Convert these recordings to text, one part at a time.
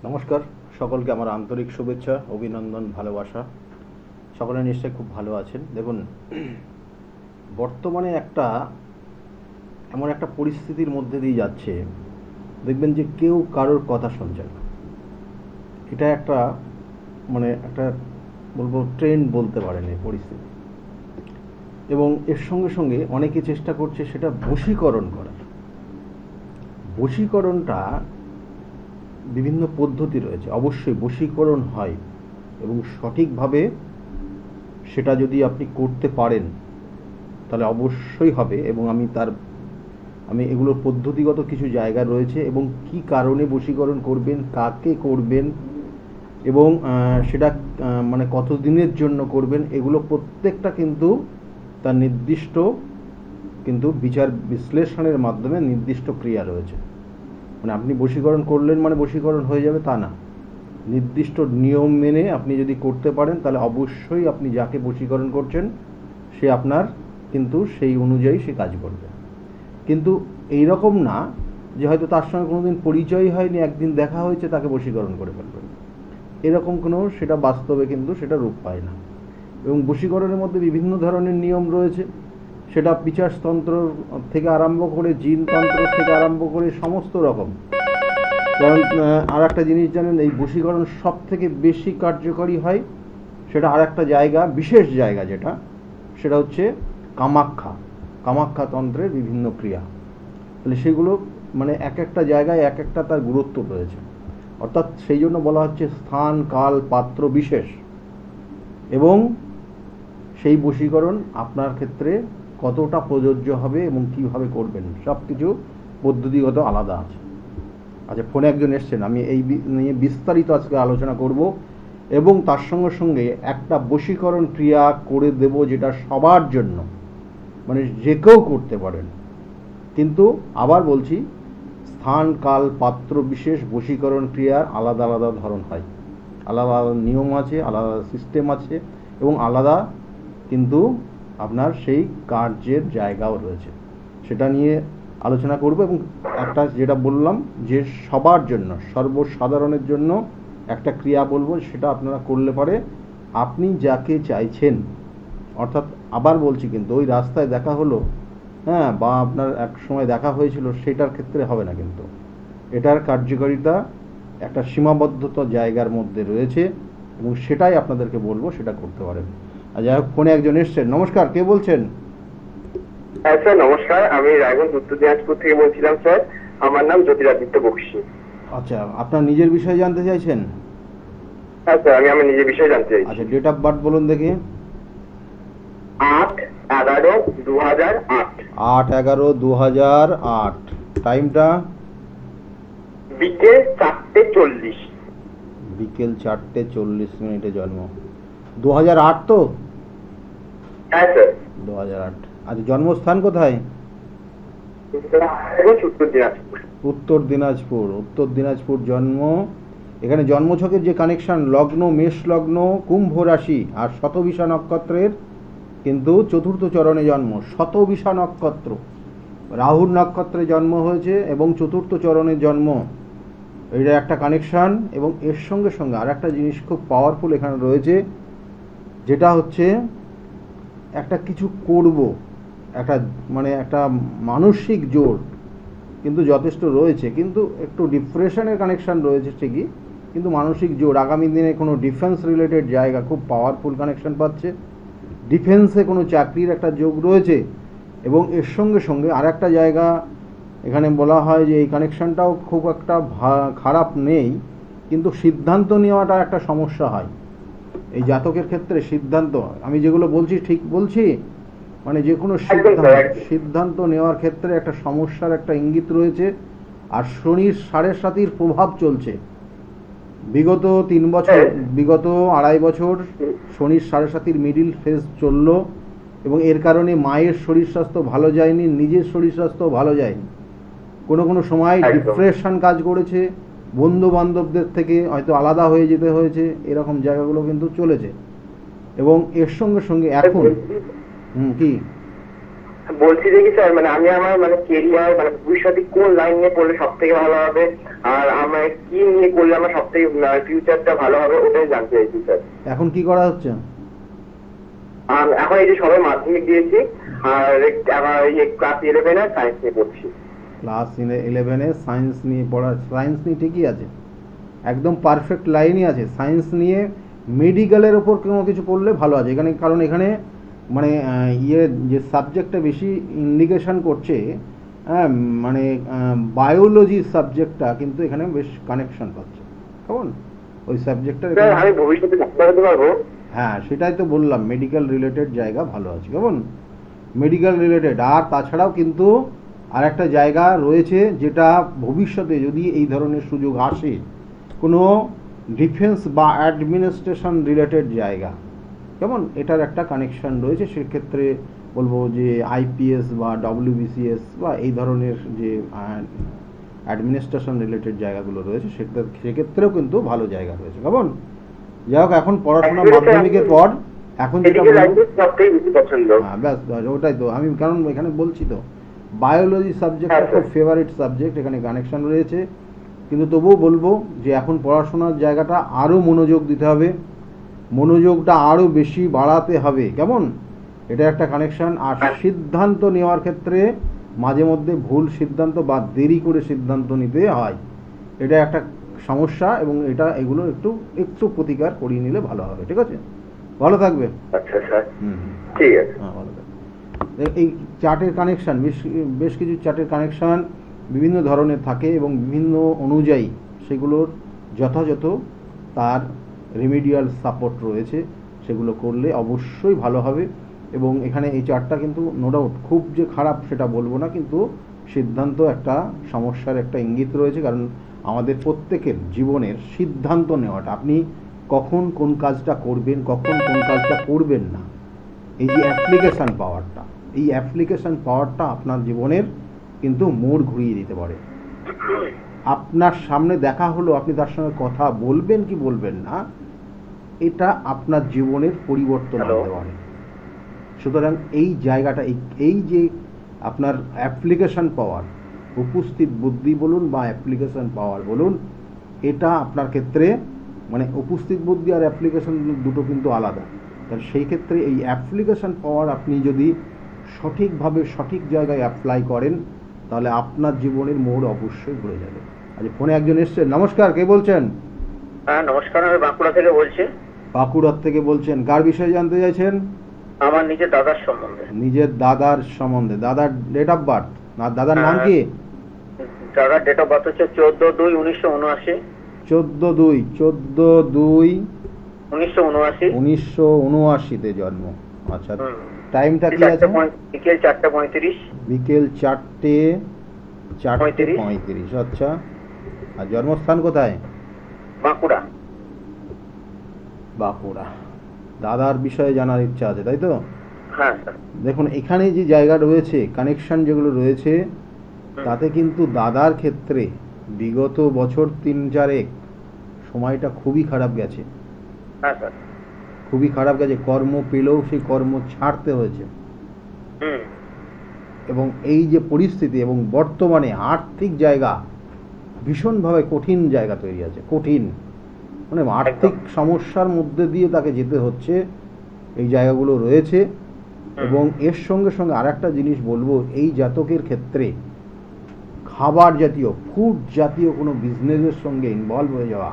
নমস্কার, সকলকে আমার আন্তরিক শুভেচ্ছা, অভিনন্দন, ভালোবাসা। সকলে নিশ্চয়ই খুব ভালো আছেন। দেখুন, বর্তমানে এমন একটা পরিস্থিতির মধ্যে দিয়ে যাচ্ছে, দেখবেন যে কেউ কারোর কথা শুনছে না। এটা একটা বলবো ট্রেন্ড বলতে পারেন এই পরিস্থিতি। এবং এর সঙ্গে সঙ্গে অনেকে চেষ্টা করছে সেটা বশীকরণ করার। বশীকরণটা বিভিন্ন পদ্ধতি রয়েছে, অবশ্যই বশীকরণ হয় এবং সঠিকভাবে সেটা যদি আপনি করতে পারেন তাহলে অবশ্যই হবে। এবং আমি এগুলোর পদ্ধতিগত কিছু জায়গা রয়েছে এবং কি কারণে বশীকরণ করবেন, কাকে করবেন এবং সেটা মানে কতদিনের জন্য করবেন, এগুলো প্রত্যেকটা কিন্তু তার নির্দিষ্ট কিন্তু বিচার বিশ্লেষণের মাধ্যমে নির্দিষ্ট ক্রিয়া রয়েছে। মানে আপনি বশীকরণ করলেন মানে বশীকরণ হয়ে যাবে তা না। নির্দিষ্ট নিয়ম মেনে আপনি যদি করতে পারেন তাহলে অবশ্যই আপনি যাকে বশীকরণ করছেন সে আপনার কিন্তু সেই অনুযায়ী সে কাজ করবে। কিন্তু এই রকম না যে হয়তো তার সঙ্গে কোনোদিন পরিচয় হয়নি, একদিন দেখা হয়েছে, তাকে বশীকরণ করে ফেলবেন, এরকম কোনো সেটা বাস্তবে কিন্তু সেটা রূপ পায় না। এবং বশীকরণের মধ্যে বিভিন্ন ধরনের নিয়ম রয়েছে, সেটা পিচাসতন্ত্র থেকে আরম্ভ করে জিনতন্ত্র থেকে আরম্ভ করে সমস্ত রকম। কারণ আর একটা জিনিস জানেন, এই বশীকরণ সব থেকে বেশি কার্যকরী হয় সেটা আর একটা জায়গা, বিশেষ জায়গা যেটা, সেটা হচ্ছে কামাখ্যা তন্ত্রের বিভিন্ন ক্রিয়া। তাহলে সেগুলো মানে এক একটা জায়গায় এক একটা তার গুরুত্ব রয়েছে। অর্থাৎ সেই জন্য বলা হচ্ছে স্থান কাল পাত্র বিশেষ। এবং সেই বশীকরণ আপনার ক্ষেত্রে কতটা প্রযোজ্য হবে এবং কিভাবে করবেন সব কিছু পদ্ধতিগত আলাদা আছে। আচ্ছা, ফোনে একজন এসছেন, আমি এই নিয়ে বিস্তারিত আজকে আলোচনা করব এবং তার সঙ্গে সঙ্গে একটা বশীকরণ ক্রিয়া করে দেব যেটা সবার জন্য, মানে যে কেউ করতে পারেন। কিন্তু আবার বলছি, স্থান কাল পাত্র বিশেষ বশীকরণ ক্রিয়ার আলাদা আলাদা ধরন হয়, আলাদা আলাদা নিয়ম আছে, আলাদা সিস্টেম আছে এবং আলাদা কিন্তু আপনার সেই কার্যের জায়গাও রয়েছে। সেটা নিয়ে আলোচনা করব এবং একটা যেটা বললাম যে সবার জন্য, সর্বসাধারণের জন্য একটা ক্রিয়া বলবো, সেটা আপনারা করলে পারে আপনি যাকে চাইছেন, অর্থাৎ আবার বলছি কিন্তু ওই রাস্তায় দেখা হলো, হ্যাঁ, বা আপনার এক সময় দেখা হয়েছিল, সেটার ক্ষেত্রে হবে না। কিন্তু এটার কার্যকারিতা একটা সীমাবদ্ধতা জায়গার মধ্যে রয়েছে এবং সেটাই আপনাদেরকে বলবো, সেটা করতে পারেন। আর যাই হোক, ফোনে একজন এসছেন। নমস্কার, কে বলছেন? হ্যাঁ স্যার, নমস্কার। আমি রায়গঞ্জ উত্তর দিনাজপুর থেকে বলছিলাম স্যার। আমার নাম জ্যোতিরাদিত্য বক্সি। আচ্ছা, আপনার নিজের বিষয়ে জানতে চাইছেন? হ্যাঁ স্যার, আমি আমার নিজের বিষয়ে জানতে চাইছি। আচ্ছা, ডেট অফ বার্থ বলুন দেখি। 8/11/2008। 8/11/2008। টাইমটা? বিকেল 4:40। বিকেল 4:40 জন্ম। 2008 তো? হ্যাঁ স্যার। 2008। আচ্ছা, জন্মস্থান কোথায়? উত্তর দিনাজপুর। উত্তর দিনাজপুর জন্ম। এখানে জন্মছকের যে কানেকশন, লগ্ন মেষ লগ্ন, কুম্ভ রাশি আর শতবিশা নক্ষত্রের কিন্তু চতুর্থ চরণে জন্ম। শতবিশা নক্ষত্র, রাহুর নক্ষত্রে জন্ম হয়েছে এবং চতুর্থ চরণে জন্ম, এটা একটা কানেকশান। এবং এর সঙ্গে সঙ্গে আর একটা জিনিস খুব পাওয়ারফুল এখানে রয়েছে, যেটা হচ্ছে একটা কিছু করব, একটা মানসিক জোর কিন্তু যথেষ্ট রয়েছে, কিন্তু একটু ডিপ্রেশনের কানেকশান রয়েছে ঠিকই, কিন্তু মানসিক জোর। আগামী দিনে কোনো ডিফেন্স রিলেটেড জায়গা খুব পাওয়ারফুল কানেকশান পাচ্ছে, ডিফেন্সে কোনো চাকরির একটা যোগ রয়েছে। এবং এর সঙ্গে সঙ্গে আর একটা জায়গা এখানে বলা হয় যে এই কানেকশানটাও খুব একটা খারাপ নেই, কিন্তু সিদ্ধান্ত নেওয়াটা একটা সমস্যা হয় এই জাতকের ক্ষেত্রে। সিদ্ধান্ত, আমি যেগুলো বলছি ঠিক বলছি, মানে যে কোনো সিদ্ধান্ত নেওয়ার ক্ষেত্রে একটা সমস্যার একটা ইঙ্গিত রয়েছে। আর শনির 7.5 প্রভাব চলছে বিগত 3 বছর, বিগত 2.5 বছর শনির 7.5 মিডিল ফেজ চলল এবং এর কারণে মায়ের শরীর স্বাস্থ্য ভালো যায়নি, নিজের শরীর স্বাস্থ্য ভালো যায়নি। কোনো সময় ডিপ্রেশন কাজ করেছে, বন্ধু বান্ধবদের থেকে হয়তো আলাদা হয়ে যেতে হয়েছে, এরকম জায়গাগুলো কিন্তু চলেছে। এবং এর সঙ্গে সঙ্গে এখন কি বলছি যে কি স্যার, মানে আমি আমার মানে কেরিয়ার মানে ভবিষ্যতে কোন লাইন নিয়ে পড়লে সব থেকে ভালো হবে, আর আমার কি নিয়ে করলে আমার সব থেকে ফিউচারটা ভালো হবে, ওটাই জানতে চাইছি স্যার। এখন কি করা হচ্ছে? আর এখন এই যে সবাই মাধ্যমিক দিয়েছি, আর আমার ক্লাস 11 আর সায়েন্স নিয়ে পড়ছি। ক্লাস 11-এ সায়েন্স নিয়ে পড়া, সায়েন্স নিয়ে ঠিকই আছে, একদম পারফেক্ট লাইনই আছে। সায়েন্স নিয়ে মেডিকেলের ওপর কোনো কিছু পড়লে ভালো আছে এখানে, কারণ এখানে মানে যে সাবজেক্টটা বেশি ইন্ডিকেশন করছে, হ্যাঁ, মানে বায়োলজি সাবজেক্টটা কিন্তু এখানে বেশ কানেকশন পাচ্ছে, কেমন ওই সাবজেক্টটা। স্যার আমি ভবিষ্যতে ডাক্তার হতে পারবো? হ্যাঁ, সেটাই তো বললাম, মেডিকেল রিলেটেড জায়গা ভালো আছে, কেমন মেডিকেল রিলেটেড। আর তাছাড়াও কিন্তু আর একটা জায়গা রয়েছে, যেটা ভবিষ্যতে যদি এই ধরনের সুযোগ আসে, কোনো ডিফেন্স বা অ্যাডমিনিস্ট্রেশন রিলেটেড জায়গা, কেমন এটার একটা কানেকশন রয়েছে। সেক্ষেত্রে বলবো যে আইপিএস বা ডব্লিউবিসিএস বা এই ধরনের যে অ্যাডমিনিস্ট্রেশন রিলেটেড জায়গাগুলো রয়েছে, সেক্ষেত্রেও কিন্তু ভালো জায়গা রয়েছে, কেমন। যাই হোক, এখন পড়াশোনা মাধ্যমিকের পর এখন যেটা হ্যাঁ ব্যাস ওটাই তো আমি, কারণ এখানে বলছি তো বায়োলজি সাবজেক্টটা খুব ফেভারিট সাবজেক্ট, এখানে কানেকশন রয়েছে। কিন্তু তবুও বলবো যে এখন পড়াশোনার জায়গাটা আরও মনোযোগ দিতে হবে, মনোযোগটা আরও বেশি বাড়াতে হবে, কেমন এটা একটা কানেকশন। আর সিদ্ধান্ত নেওয়ার ক্ষেত্রে মাঝে মধ্যে ভুল সিদ্ধান্ত বা দেরি করে সিদ্ধান্ত নিতে হয়, এটা একটা সমস্যা, এবং এগুলো একটু প্রতিকার করিয়ে নিলে ভালো হবে, ঠিক আছে। ভালো থাকবে। আচ্ছা স্যার, ঠিক আছে। হ্যাঁ, ভালো থাকবে। এই চার্টের কানেকশন, বেশ কিছু চার্টের কানেকশন বিভিন্ন ধরনের থাকে এবং বিভিন্ন অনুযায়ী সেগুলোর যথাযথ তার রেমিডিয়াল সাপোর্ট রয়েছে, সেগুলো করলে অবশ্যই ভালো হবে। এবং এখানে এই চার্টটা কিন্তু নো ডাউট খুব যে খারাপ সেটা বলবো না, কিন্তু সিদ্ধান্ত একটা সমস্যার একটা ইঙ্গিত রয়েছে, কারণ আমাদের প্রত্যেকের জীবনের সিদ্ধান্ত নেওয়াটা, আপনি কখন কোন কাজটা করবেন, কখন কোন কাজটা করবেন না, এই যে অ্যাপ্লিকেশান পাওয়ারটা, এই অ্যাপ্লিকেশান পাওয়ারটা আপনার জীবনের কিন্তু মোড় ঘুরিয়ে দিতে পারে। আপনার সামনে দেখা হলো, আপনি তার সঙ্গে কথা বলবেন কি বলবেন না, এটা আপনার জীবনের পরিবর্তন আনতে পারে। সুতরাং এই জায়গাটা, এই যে আপনার অ্যাপ্লিকেশান পাওয়ার, উপস্থিত বুদ্ধি বলুন বা অ্যাপ্লিকেশান পাওয়ার বলুন, এটা আপনার ক্ষেত্রে মানে উপস্থিত বুদ্ধি আর অ্যাপ্লিকেশান দুটো কিন্তু আলাদা। তাহলে সেই ক্ষেত্রে এই অ্যাপ্লিকেশান পাওয়ার আপনি যদি সঠিকভাবে সঠিক জায়গায় অ্যাপ্লাই করেন, তাহলে আপনার জীবনের মোড় অবশ্যই ঘুরে যাবে। আজ ফোনে একজন এসছেন, নমস্কার, কে বলছেন? হ্যাঁ নমস্কার, আমি বাঁকুড়া থেকে বলছি। বাঁকুড়ার থেকে বলছেন, কার বিষয়ে জানতে চাইছেন? আমার নিজের দাদার সম্বন্ধে। নিজের দাদার সম্বন্ধে? দাদার ডেট অফ বার্থ না দাদার নাম কি? দাদার ডেট অফ বার্থ হচ্ছে 14/2/1979। 14/2/1979 জন্ম। আচ্ছা, টাইমটা কি আছে? বিকেল 4:35। বিকেল 4:35। আচ্ছা, আর জন্মস্থান কোথায়? বাঁকুড়া। বাঁকুড়া। দাদার বিষয়ে জানার ইচ্ছা আছে, তাই তো? হ্যাঁ স্যার। দেখুন, এখানে যে জায়গা রয়েছে, কানেকশন যেগুলো রয়েছে, তাতে কিন্তু দাদার ক্ষেত্রে বিগত বছর 3-4 সময়টা খুবই খারাপ গেছে। হ্যাঁ স্যার। খুবই খারাপ গেছে, কর্ম পেলেও সেই কর্ম ছাড়তে হয়েছে। এবং এই যে পরিস্থিতি এবং বর্তমানে আর্থিক জায়গা ভীষণভাবে কঠিন জায়গা তৈরি আছে, কঠিন মানে আর্থিক সমস্যার মধ্যে দিয়ে তাকে যেতে হচ্ছে, এই জায়গাগুলো রয়েছে। এবং এর সঙ্গে সঙ্গে আর একটা জিনিস বলবো, এই জাতকের ক্ষেত্রে খাবার জাতীয়, ফুড জাতীয় কোনো বিজনেসের সঙ্গে ইনভলভ হয়ে যাওয়া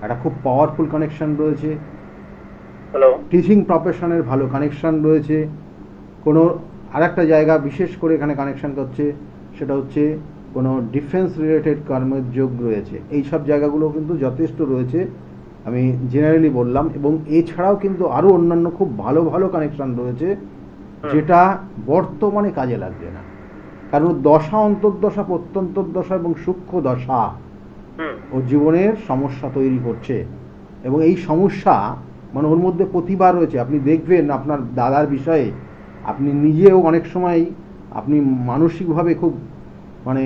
একটা খুব পাওয়ারফুল কানেকশন রয়েছে। টিচিং প্রফেশনের ভালো কানেকশন রয়েছে। কোনো আরেকটা জায়গা বিশেষ করে এখানে কানেকশন করছে, সেটা হচ্ছে কোনো ডিফেন্স রিলেটেড কর্মের যোগ রয়েছে। এই সব জায়গাগুলো কিন্তু যথেষ্ট রয়েছে, আমি জেনারেলি বললাম। এবং এছাড়াও কিন্তু আরও অন্যান্য খুব ভালো ভালো কানেকশন রয়েছে, যেটা বর্তমানে কাজে লাগছে না, কারণ দশা, অন্তর্দশা, প্রত্যন্তর্দশা এবং সূক্ষ্ম দশা ও জীবনের সমস্যা তৈরি করছে। এবং এই সমস্যা মানে ওর মধ্যে প্রতিভা রয়েছে। আপনি দেখবেন আপনার দাদার বিষয়ে, আপনি নিজেও অনেক সময় আপনি মানসিকভাবে খুব মানে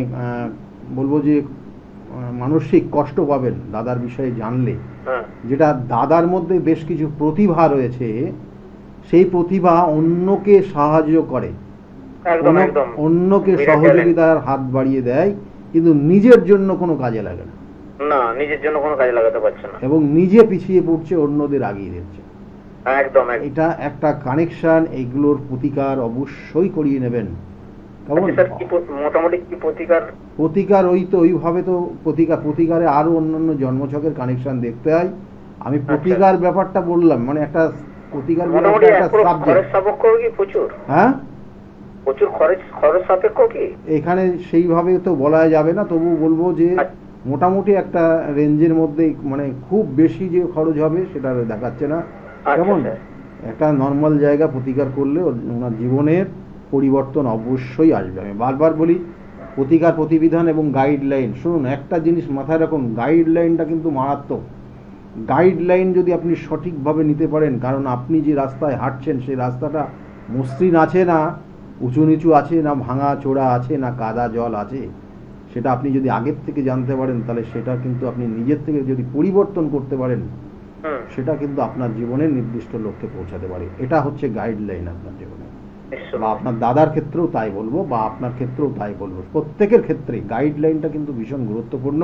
বলবো যে মানসিক কষ্ট পাবেন দাদার বিষয়ে জানলে, যেটা দাদার মধ্যে বেশ কিছু প্রতিভা রয়েছে, সেই প্রতিভা অন্যকে সাহায্য করে, একদম একদম অন্যকে বিরাট সহযোগিতার হাত বাড়িয়ে দেয়, কিন্তু নিজের জন্য কোনো কাজে লাগে না, না নিজের জন্য কোনো কাজে লাগাতে পারছে না, এবং নিজে পিছিয়ে পড়ছে, অন্যদের আগিয়ে দিচ্ছে। একদম এটা একটা কানেকশন, এইগুলোর প্রতিকার অবশ্যই করিয়ে নেবেন। কেমন? স্যার কি মোটামুটি কি প্রতিকার? প্রতিকার ওই তো ওইভাবে তো প্রতিকারে আরো অন্যান্য জন্মছকের কানেকশন দেখতে হয়। আমি প্রতিকার ব্যাপারটা বললাম, মানে একটা প্রতিকার মোটামুটি একটা খরচ সাবজেক্ট। সাপেক্ষ কি প্রচুর? হ্যাঁ, প্রচুর খরচ সাপেক্ষ কি? এখানে সেইভাবে তো বলা যাবে না, তবু বলবো যে মোটামুটি একটা রেঞ্জের মধ্যে, মানে খুব বেশি যে খরচ হবে সেটা দেখাচ্ছে না। কেমন? একটা নর্মাল জায়গা প্রতিকার করলে ওনার জীবনের পরিবর্তন অবশ্যই আসবে। আমি বারবার বলি, প্রতিকার প্রতিবিধান এবং গাইডলাইন, শুনুন একটা জিনিস মাথায় রাখুন, গাইডলাইনটা কিন্তু মারাত্মক। গাইডলাইন যদি আপনি সঠিকভাবে নিতে পারেন, কারণ আপনি যে রাস্তায় হাঁটছেন সেই রাস্তাটা মসৃণ আছে না উঁচু নিচু আছে, না ভাঙা চোরা আছে, না কাদা জল আছে, সেটা আপনি যদি আগের থেকে জানতে পারেন, তাহলে সেটা কিন্তু আপনি নিজের থেকে যদি পরিবর্তন করতে পারেন, সেটা কিন্তু আপনার জীবনের নির্দিষ্ট লক্ষ্যে পৌঁছাতে পারে। এটা হচ্ছে গাইডলাইন আপনার জীবনে, বা আপনার দাদার ক্ষেত্রেও তাই বলবো, বা আপনার ক্ষেত্রেও তাই বলবো, প্রত্যেকের ক্ষেত্রে গাইডলাইনটা কিন্তু ভীষণ গুরুত্বপূর্ণ।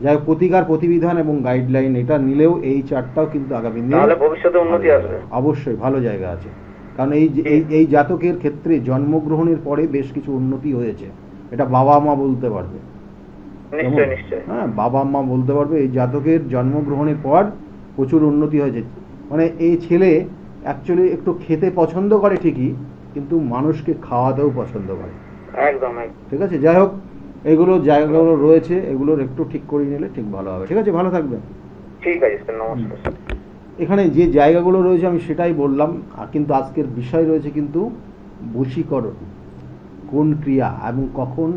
যাই হোক, প্রতিকার প্রতিবিধান এবং গাইডলাইন এটা নিলেও এই চারটাও কিন্তু আগামী দিনে ভবিষ্যতে উন্নতি আসবে, অবশ্যই ভালো জায়গা আছে। কারণ এই জাতকের ক্ষেত্রে জন্মগ্রহণের পরে বেশ কিছু উন্নতি হয়েছে, এটা বাবা মা বলতে পারবে। হ্যাঁ, বাবা মা বলতে পারবে এই জাতকের জন্মগ্রহণের পর প্রচুর উন্নতি হয়েছে। মানে এই ছেলে অ্যাকচুয়ালি একটু খেতে পছন্দ করে ঠিকই, কিন্তু মানুষকে খাওয়াতেও পছন্দ করে। একদম ঠিক আছে, যাই হোক, এগুলো জায়গাগুলো রয়েছে, এগুলোর একটু ঠিক করে নিলে ঠিক ভালো হবে। ঠিক আছে, ভালো থাকবেন। ঠিক আছে স্যার, নমস্কার। এখানে যে জায়গাগুলো রয়েছে আমি সেটাই বললাম, আর কিন্তু আজকের বিষয় রয়েছে কিন্তু বশীকরণ, কোন ক্রিয়া এবং কখন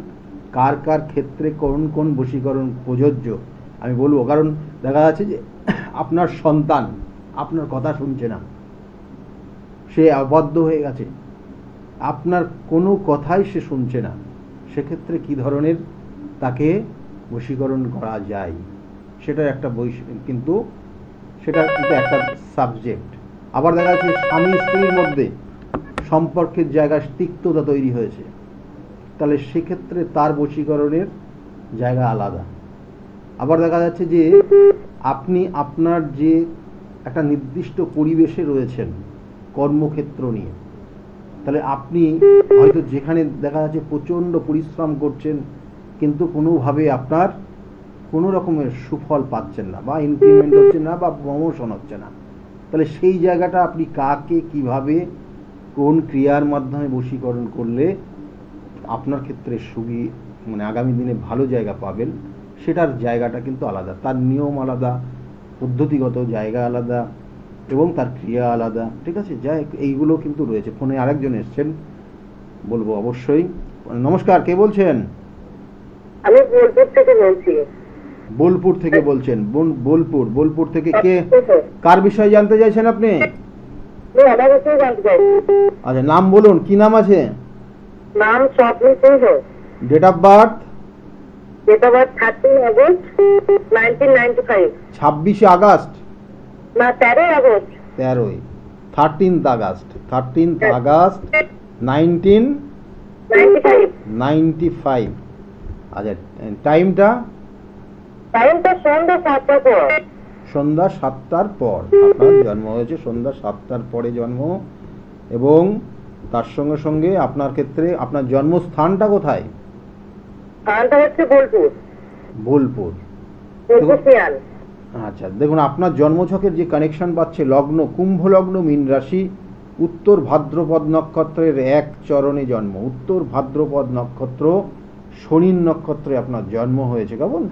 কার কার ক্ষেত্রে কোন কোন বশীকরণ প্রযোজ্য আমি বলবো। কারণ দেখা যাচ্ছে যে আপনার সন্তান আপনার কথা শুনছে না, সে অবাধ্য হয়ে গেছে, আপনার কোনো কথাই সে শুনছে না, সেক্ষেত্রে কি ধরনের তাকে বশীকরণ করা যায় সেটার একটা কিন্তু সেটা কিন্তু একটা সাবজেক্ট। আবার দেখা যাচ্ছে স্বামী স্ত্রীর মধ্যে সম্পর্কের জায়গায় তিক্ততা তৈরি হয়েছে, তাহলে সেক্ষেত্রে তার বশীকরণের জায়গা আলাদা। আবার দেখা যাচ্ছে যে আপনি আপনার যে একটা নির্দিষ্ট পরিবেশে রয়েছেন কর্মক্ষেত্র নিয়ে, তাহলে আপনি হয়তো যেখানে দেখা যাচ্ছে প্রচণ্ড পরিশ্রম করছেন, কিন্তু কোনোভাবে আপনার কোনো রকমের সুফল পাচ্ছেন না, বা ইনক্রিমেন্ট হচ্ছে না, বা প্রমোশন হচ্ছে না, তাহলে সেই জায়গাটা আপনি কাকে কিভাবে কোন ক্রিয়ার মাধ্যমে বশীকরণ করলে আপনার ক্ষেত্রে সুখী, মানে আগামী দিনে ভালো জায়গা পাবেন, সেটার জায়গাটা কিন্তু আলাদা, তার নিয়ম আলাদা, পদ্ধতিগত জায়গা আলাদা, এবং তার ক্রিয়া আলাদা। ঠিক আছে, যাই এইগুলো কিন্তু রয়েছে। ফোনে আরেকজন এসছেন, বলবো অবশ্যই। নমস্কার, কে বলছেন? আমি বোলপুর থেকে বলছি। বোলপুর থেকে বলছেন? বোলপুর থেকে কে, কার বিষয়ে জানতে চাইছেন আপনি? আচ্ছা, নাম বলুন, কি নাম আছে? নাম Swapna Singha. Date of birth? Date of birth 13 August 1995। 26 August না, 13 আগস্ট। 13th August 1995। আচ্ছা, টাইমটা? টাইমটা সন্ধ্যা 7টার পর। সন্ধ্যা 7টার পর আপনার জন্ম হয়েছে, সন্ধ্যা 7টার পরে জন্ম, এবং তার সঙ্গে সঙ্গে আপনার ক্ষেত্রে আপনার জন্মস্থানটা কোথায়? স্থানটা হচ্ছে বোলপুর। বোলপুর। আচ্ছা, দেখুন আপনার জন্মছকের যে কানেকশন পাচ্ছে, লগ্ন কুম্ভ লগ্ন, মীন রাশি, উত্তর ভাদ্রপদ নক্ষত্রের এক চরণে জন্ম, উত্তর ভাদ্রপদ নক্ষত্র, শনির নক্ষত্রে আপনার জন্ম হয়েছে। কেমন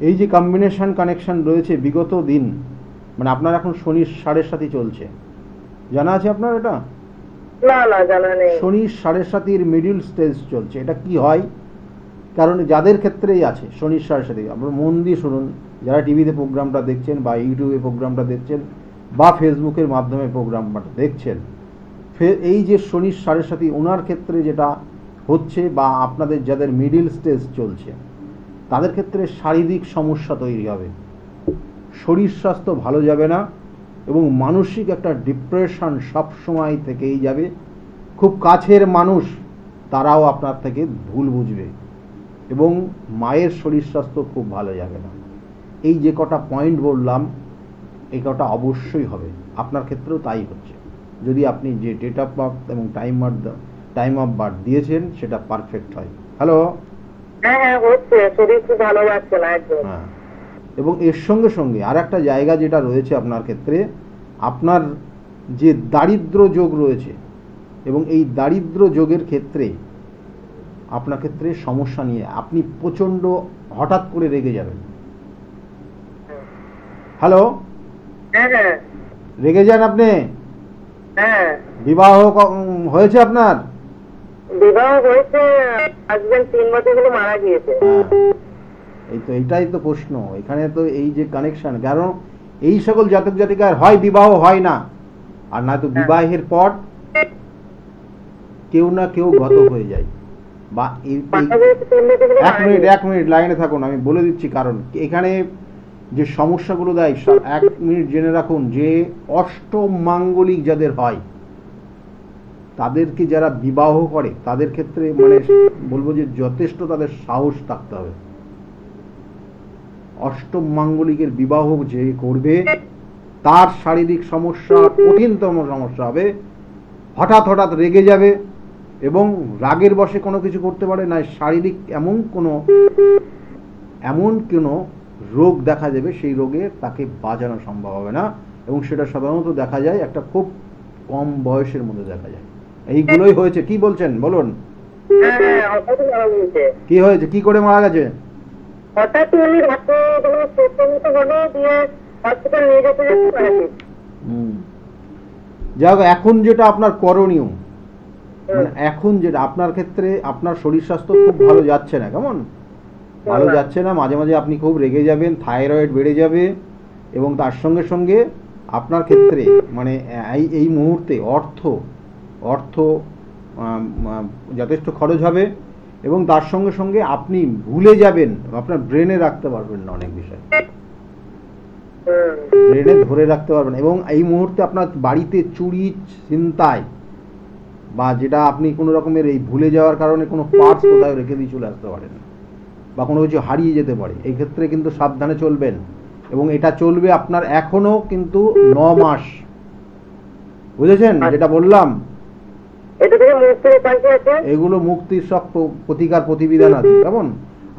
এই যে কম্বিনেশন কানেকশন রয়েছে বিগত দিন, মানে আপনার এখন শনির 7.5 চলছে, জানা আছে আপনার এটা? না না, জানা নেই। শনির 7.5 মিডিল স্টেজ চলছে। এটা কি হয়, কারণ যাদের ক্ষেত্রেই আছে শনির 7.5, আপনার মন দিয়ে শুনুন, যারা টিভিতে প্রোগ্রামটা দেখছেন, বা ইউটিউবে প্রোগ্রামটা দেখছেন, বা ফেসবুকের মাধ্যমে প্রোগ্রামটা দেখছেন, এই যে শনির 7.5 ওনার ক্ষেত্রে যেটা হচ্ছে, বা আপনাদের যাদের মিডিল স্টেজ চলছে তাদের ক্ষেত্রে শারীরিক সমস্যা তৈরি হবে, শরীর স্বাস্থ্য ভালো যাবে না, এবং মানসিক একটা ডিপ্রেশন সব সময় থেকেই যাবে। খুব কাছের মানুষ তারাও আপনার থেকে ভুল বুঝবে এবং মায়ের শরীর স্বাস্থ্য খুব ভালো যাবে না। এই যে কটা পয়েন্ট বললাম এই কটা অবশ্যই হবে, আপনার ক্ষেত্রেও তাই হচ্ছে যদি আপনি যে ডেট অফ বার্থ এবং টাইম অফ বার্থ দিয়েছেন সেটা পারফেক্ট হয়। হ্যালো। হ্যাঁ হ্যাঁ হচ্ছে, শরীর খুব ভালো যাচ্ছে না একদম। হ্যাঁ, এবং এর সঙ্গে সঙ্গে আর একটা জায়গা যেটা রয়েছে আপনার ক্ষেত্রে, আপনার যে দারিদ্র যোগ রয়েছে এবং এই দারিদ্র যোগের ক্ষেত্রে আপনার ক্ষেত্রে সমস্যা নিয়ে আপনি প্রচণ্ড হঠাৎ করে রেগে যাবেন। হ্যালো। হ্যাঁ হ্যাঁ রেগে যান আপনি? হ্যাঁ। বিবাহ হয়েছে আপনার? বিবাহ হয়েছে, হাজবেন্ড 3 বছর হলো মারা গিয়েছে। এই তো এইটাই তো প্রশ্ন এখানে, তো এই যে কানেকশন, কারণ এই সকল জাতক জাতিকার হয় বিবাহ হয় না, আর না তো বিবাহের পর কেউ না কেউ গত হয়ে যায়। বা এক মিনিট লাইনে থাকুন, আমি বলে দিচ্ছি কারণ এখানে যে সমস্যাগুলো দেয়। 1 মিনিট জেনে রাখুন যে অষ্টমাঙ্গলিক যাদের হয় তাদেরকে যারা বিবাহ করে তাদের ক্ষেত্রে মানে বলবো যে যথেষ্ট তাদের সাহস থাকতে হবে। অষ্টম মাঙ্গলিকের বিবাহ যে করবে তার শারীরিক সমস্যা কঠিনতম সমস্যা হবে, হঠাৎ হঠাৎ রেগে যাবে এবং রাগের বশে কোনো কিছু করতে পারে না, শারীরিক এমন কোনো রোগ দেখা যাবে সেই রোগে তাকে বাঁচানো সম্ভব হবে না, এবং সেটা সাধারণত দেখা যায় একটা খুব কম বয়সের মধ্যে দেখা যায়। এইগুলোই হয়েছে। কি বলছেন বলুন? কি হয়েছে, কি করে মারা গেছে? হঠাৎ উনি রাতে হলো দিয়ে হসপিটাল নিয়ে যেতে যাক, এখন যেটা আপনার করণীয়, মানে এখন যেটা আপনার ক্ষেত্রে, আপনার শরীর স্বাস্থ্য খুব ভালো যাচ্ছে না, কেমন ভালো যাচ্ছে না, মাঝে মাঝে আপনি খুব রেগে যাবেন, থাইরয়েড বেড়ে যাবে, এবং তার সঙ্গে সঙ্গে আপনার ক্ষেত্রে মানে এই মুহূর্তে অর্থ যথেষ্ট খরচ হবে, এবং তার সঙ্গে সঙ্গে আপনি ভুলে যাবেন, আপনার ব্রেনে রাখতে পারবেন না অনেক বিষয়, ব্রেনে ধরে রাখতে পারবেন, এবং এই মুহূর্তে আপনার বাড়িতে চুরি ছিনতাই বা যেটা আপনি কোনো রকমের এই ভুলে যাওয়ার কারণে কোনো পার্টস কোথাও রেখে দিয়ে চলে আসতে পারেন বা কোনো কিছু হারিয়ে যেতে পারে, এই ক্ষেত্রে কিন্তু সাবধানে চলবেন। এবং এটা চলবে আপনার এখনো কিন্তু 9 মাস, বুঝেছেন যেটা বললাম? এগুলো মুক্তির সব প্রতিকার প্রতিবিধান আছে, কেমন?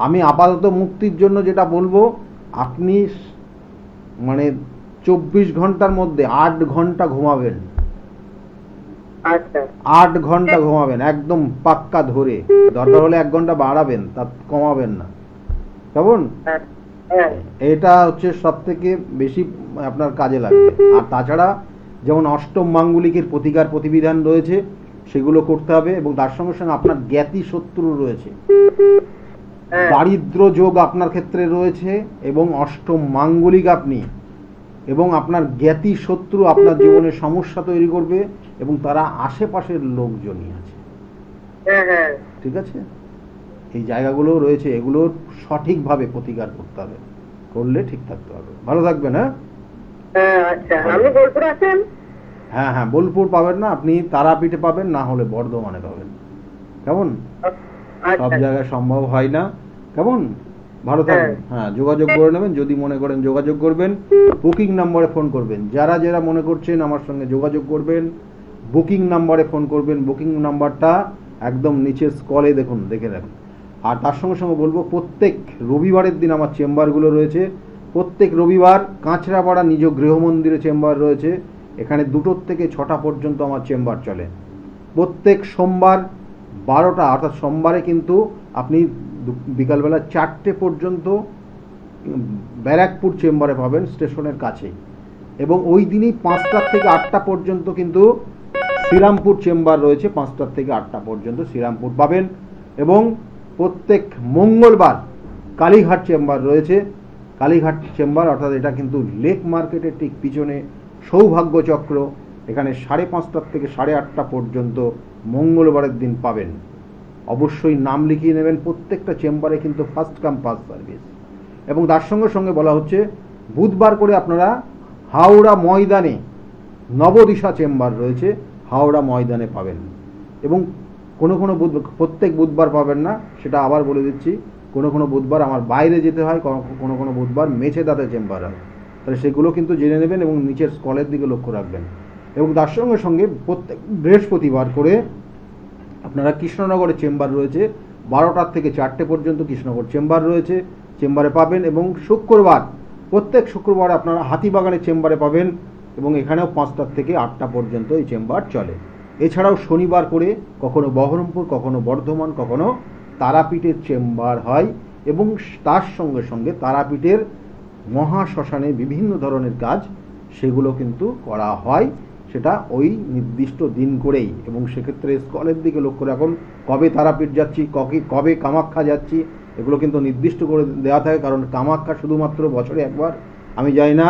আমি আপাতত মুক্তির জন্য যেটা বলবো, আপনি মানে 24 ঘন্টার মধ্যে 8 ঘন্টা ঘুমাবেন। 8 ঘন্টা ঘুমাবেন একদম পাক্কা ধরে, দরকার হলে 1 ঘন্টা বাড়াবেন, তা কমাবেন না, কেমন? এটা হচ্ছে সব থেকে বেশি আপনার কাজে লাগবে। আর তাছাড়া যেমন অষ্টম মাঙ্গলিকের প্রতিকার প্রতিবিধান রয়েছে সেগুলো করতে হবে, এবং তার সঙ্গে সঙ্গে আপনার জ্ঞাতি শত্রু রয়েছে, দারিদ্র যোগ আপনার ক্ষেত্রে রয়েছে, এবং অষ্টম মাঙ্গলিক আপনি, এবং আপনার জ্ঞাতি শত্রু আপনার জীবনে সমস্যা তৈরি করবে, এবং তারা আশেপাশের লোকজনই আছে, ঠিক আছে? এই জায়গাগুলো রয়েছে, এগুলোর সঠিকভাবে প্রতিকার করতে হবে, করলে ঠিক থাকতে হবে। ভালো থাকবেন। হ্যাঁ হ্যাঁ, বোলপুর পাবেন না, আপনি তারাপীঠে পাবেন, না হলে বর্ধমানে পাবেন, কেমন? সব জায়গায় সম্ভব হয় না, কেমন? ভালো থাকবেন। হ্যাঁ, যোগাযোগ করে নেবেন, যদি মনে করেন যোগাযোগ করবেন, বুকিং নম্বরে ফোন করবেন। যারা যারা মনে করছেন আমার সঙ্গে যোগাযোগ করবেন, বুকিং নম্বরে ফোন করবেন, বুকিং নাম্বারটা একদম নিচের স্ক্রলে দেখুন, দেখে রাখুন। আর তার সঙ্গে সঙ্গে বলবো, প্রত্যেক রবিবারের দিন আমার চেম্বারগুলো রয়েছে, প্রত্যেক রবিবার কাঁচরাপাড়া নিজ গৃহমন্দিরে চেম্বার রয়েছে, এখানে 2টো থেকে 6টা পর্যন্ত আমার চেম্বার চলে। প্রত্যেক সোমবার 12টা, অর্থাৎ সোমবারে কিন্তু আপনি বিকালবেলা 4টে পর্যন্ত ব্যারাকপুর চেম্বারে পাবেন, স্টেশনের কাছেই, এবং ওই দিনই 5টা থেকে 8টা পর্যন্ত কিন্তু শ্রীরামপুর চেম্বার রয়েছে, 5টা থেকে 8টা পর্যন্ত শ্রীরামপুর পাবেন। এবং প্রত্যেক মঙ্গলবার কালীঘাট চেম্বার রয়েছে, কালীঘাট চেম্বার, অর্থাৎ এটা কিন্তু লেক মার্কেটের ঠিক পিছনে সৌভাগ্য চক্র, এখানে 5:30 থেকে 8:30 পর্যন্ত মঙ্গলবারের দিন পাবেন। অবশ্যই নাম লিখিয়ে নেবেন, প্রত্যেকটা চেম্বারে কিন্তু ফার্স্ট কাম ফার্স্ট সার্ভিস। এবং তার সঙ্গে সঙ্গে বলা হচ্ছে বুধবার করে আপনারা হাওড়া ময়দানে নবদিশা চেম্বার রয়েছে, হাওড়া ময়দানে পাবেন। এবং কোনো প্রত্যেক বুধবার পাবেন না, সেটা আবার বলে দিচ্ছি। কোনো বুধবার আমার বাইরে যেতে হয়, কোনো বুধবার মেছেদাতে চেম্বার হয়। তাহলে সেগুলো কিন্তু জেনে নেবেন এবং নিচের স্কলের দিকে লক্ষ্য রাখবেন। এবং তার সঙ্গে সঙ্গে প্রত্যেক বৃহস্পতিবার করে আপনারা কৃষ্ণনগরে চেম্বার রয়েছে, 12টার থেকে 4টে পর্যন্ত কৃষ্ণনগর চেম্বার রয়েছে, চেম্বারে পাবেন। এবং শুক্রবার, প্রত্যেক শুক্রবার আপনারা হাতিবাগানের চেম্বারে পাবেন এবং এখানেও 5টার থেকে 8টা পর্যন্ত এই চেম্বার চলে। এছাড়াও শনিবার করে কখনো বহরমপুর, কখনো বর্ধমান, কখনো তারাপীঠের চেম্বার হয় এবং তার সঙ্গে সঙ্গে তারাপীঠের মহাশ্মশানে বিভিন্ন ধরনের কাজ সেগুলো কিন্তু করা হয়, সেটা ওই নির্দিষ্ট দিন করেই। এবং সেক্ষেত্রে স্কলের দিকে লক্ষ্য রাখুন, কবে তারাপীঠ যাচ্ছি, কবে কামাখ্যা যাচ্ছি, এগুলো কিন্তু নির্দিষ্ট করে দেওয়া থাকে। কারণ কামাখ্যা শুধুমাত্র বছরে একবার আমি যাই না,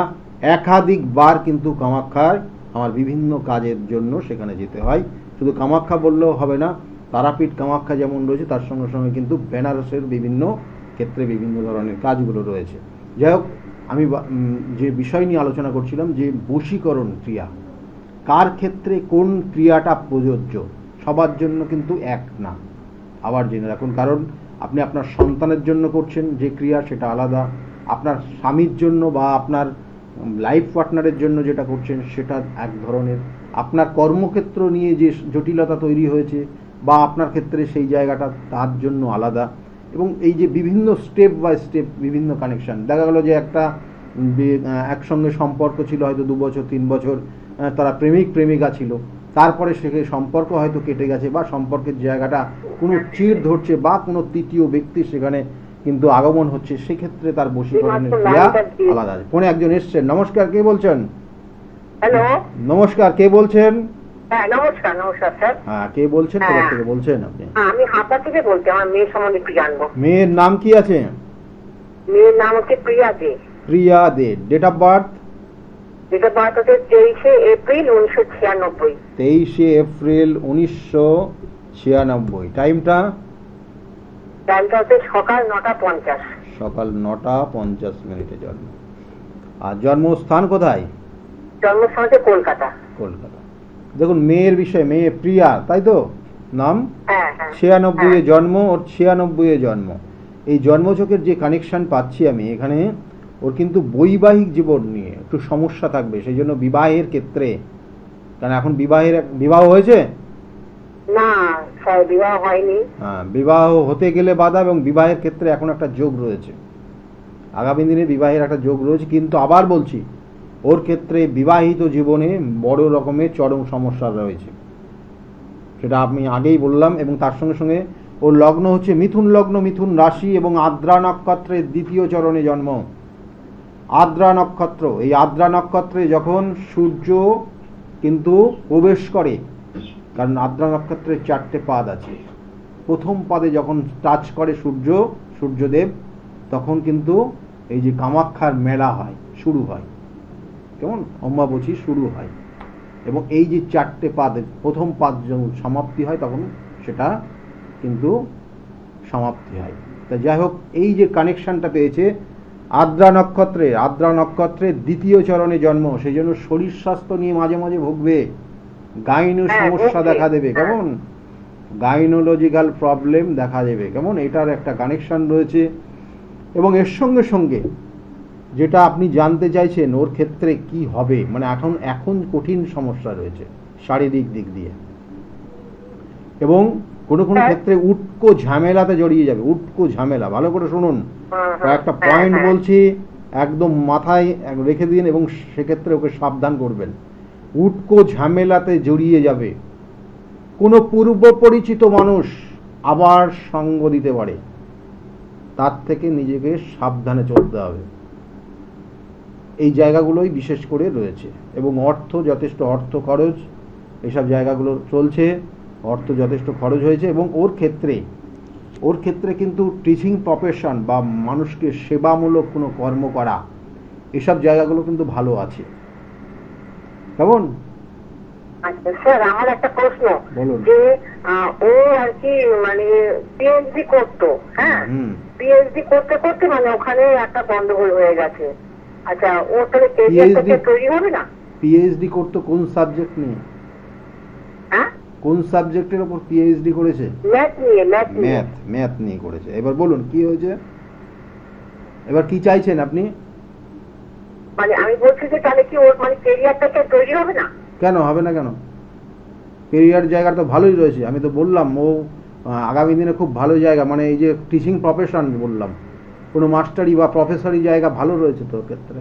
একাধিকবার কিন্তু কামাখ্যায় আমার বিভিন্ন কাজের জন্য সেখানে যেতে হয়। শুধু কামাখ্যা বললেও হবে না, তারাপীঠ কামাখ্যা যেমন রয়েছে তার সঙ্গে সঙ্গে কিন্তু বেনারসের বিভিন্ন ক্ষেত্রে বিভিন্ন ধরনের কাজগুলো রয়েছে। যাই হোক, আমি যে বিষয় নিয়ে আলোচনা করছিলাম যে বশীকরণ ক্রিয়া, কার ক্ষেত্রে কোন ক্রিয়াটা প্রযোজ্য, সবার জন্য কিন্তু এক না। আবার জেনে রাখুন, কারণ আপনি আপনার সন্তানের জন্য করছেন যে ক্রিয়া সেটা আলাদা, আপনার স্বামীর জন্য বা আপনার লাইফ পার্টনারের জন্য যেটা করছেন সেটা এক ধরনের, আপনার কর্মক্ষেত্র নিয়ে যে জটিলতা তৈরি হয়েছে বা আপনার ক্ষেত্রে সেই জায়গাটা তার জন্য আলাদা। এবং এই যে বিভিন্ন স্টেপ বাই স্টেপ বিভিন্ন কানেকশান, দেখা গেল যে একটা একসঙ্গে সম্পর্ক ছিল হয়তো 2 বছর 3 বছর, তারা প্রেমিকা ছিল, তারপরে সেখানে সম্পর্ক হয়তো কেটে গেছে বা সম্পর্কের জায়গাটা কোনো চিড় ধরছে বা কোনো তৃতীয় ব্যক্তি সেখানে কিন্তু আগমন হচ্ছে, সেক্ষেত্রে তার বশীকরণের ক্রিয়া আলাদা আছে। ফোনে একজন এসছেন, নমস্কার, কে বলছেন? হ্যালো, নমস্কার, কে বলছেন? হ্যাঁ নমস্কার স্যার। হ্যাঁ, কে বলছেন, কোথা থেকে বলছেন আপনি? আমি হাতা থেকে বলছি, আমার মেয়ের সম্বন্ধে একটু জানবো। মেয়ের নাম কি আছে? মেয়ের নাম হচ্ছে Priya De. Priya De. Date of birth? Date of birth হচ্ছে 23শে এপ্রিল 1996। 23শে এপ্রিল 1996। টাইমটা? টাইমটা হচ্ছে সকাল 9:50। সকাল 9:50 জন্ম। আর জন্মস্থান কোথায়? জন্মস্থান হচ্ছে কলকাতা। কলকাতা। দেখুন, মেয়ের বিষয়, মেয়ে প্রিয়া, তাই তো নাম? হ্যাঁ 96 এ জন্ম, ওর 96 এ জন্ম। এই জন্মছকের যে কানেকশন পাচ্ছি আমি এখানে, ওর কিন্তু বৈবাহিক জীবন নিয়ে একটু সমস্যা থাকবে, সেই জন্য বিবাহের ক্ষেত্রে, কারণ এখন বিবাহ হয়েছে না স্যার, বিবাহ হয়নি। হ্যাঁ, বিবাহ হতে গেলে বাধা এবং বিবাহের ক্ষেত্রে এখন একটা যোগ রয়েছে, আগামী দিনে বিবাহের একটা যোগ রয়েছে। কিন্তু আবার বলছি, ওর ক্ষেত্রে বিবাহিত জীবনে বড় রকমের চরম সমস্যা রয়েছে, সেটা আমি আগেই বললাম। এবং তার সঙ্গে সঙ্গে ওর লগ্ন হচ্ছে মিথুন লগ্ন, মিথুন রাশি এবং আদ্রা নক্ষত্রের 2য় চরণে জন্ম। আদ্রা নক্ষত্র, এই আদ্রা নক্ষত্রে যখন সূর্য কিন্তু প্রবেশ করে, কারণ আদ্রা নক্ষত্রের 4টে পাদ আছে, প্রথম পাদে যখন টাচ করে সূর্যদেব, তখন কিন্তু এই যে কামাখ্যার মেলা হয়, শুরু হয়, কেমন অম্বাবচী শুরু হয়। এবং এই যে 4টে পাদের প্রথম পাদ যখন সমাপ্তি হয় তখন সেটা কিন্তু সমাপ্তি হয়। তা যাই হোক, এই যে কানেকশনটা পেয়েছে আদ্রা নক্ষত্রের 2য় চরণে জন্ম, সেই জন্য শরীর স্বাস্থ্য নিয়ে মাঝে মাঝে ভুগবে, গাইনো সমস্যা দেখা দেবে, কেমন গাইনোলজিক্যাল প্রবলেম দেখা দেবে, কেমন এটার একটা কানেকশন রয়েছে। এবং এর সঙ্গে সঙ্গে যেটা আপনি জানতে চাইছেন ওর ক্ষেত্রে কি হবে, মানে এখন কঠিন সমস্যা রয়েছে শারীরিক দিক দিয়ে, এবং কোনো ক্ষেত্রে উটকো ঝামেলাতে জড়িয়ে যাবে। উটকো ঝামেলা, ভালো করে শুনুন, কয়েকটা পয়েন্ট বলছি, একদম মাথায় রেখে দিন এবং সেক্ষেত্রে ওকে সাবধান করবেন। উটকো ঝামেলাতে জড়িয়ে যাবে, কোনো পূর্ব পরিচিত মানুষ আবার সঙ্গ দিতে পারে, তার থেকে নিজেকে সাবধানে চলতে হবে। এই জায়গাগুলোই বিশেষ করে রয়েছে। এবং যথেষ্ট অর্থ খরচ, এসব জায়গাগুলো চলছে, অর্থ যথেষ্ট খরচ হয়েছে। এবং ওর ক্ষেত্রে কিন্তু টিচিং প্রফেশন বা মানুষকে সেবামূলক কোনো কর্ম করা, এসব জায়গাগুলো কিন্তু ভালো আছে, কেমন? আচ্ছা স্যার, আমার একটা প্রশ্ন, বলুন। যে ও আর কি মানে পিএইচডি করতো, হ্যাঁ পিএইচডি করতে করতে মানে ওখানে একটা গন্ডগোল হয়ে গেছে। আচ্ছা, ও তাহলে কেরিয়ারটা তৈরি হবে না? পিএইচডি করতো কোন সাবজেক্ট নিয়ে? হ্যাঁ, কোন সাবজেক্টের উপর পিএইচডি করেছে? ম্যাথ নিয়ে করেছে। এবার বলুন কি হয়েছে, এবার কি চাইছেন আপনি? মানে আমি বলছি যে তাহলে কি ওর মানে ক্যারিয়ারটা তৈরি হবে না? কেন হবে না, কেন? ক্যারিয়ার জায়গা তো ভালোই রয়েছে, আমি তো বললাম ও আগামী দিনে খুব ভালো জায়গা, মানে এই যে টিচিং প্রফেশন বললাম, কোনো মাস্টারি বা প্রফেসরি জায়গা ভালো রয়েছে তোর ক্ষেত্রে।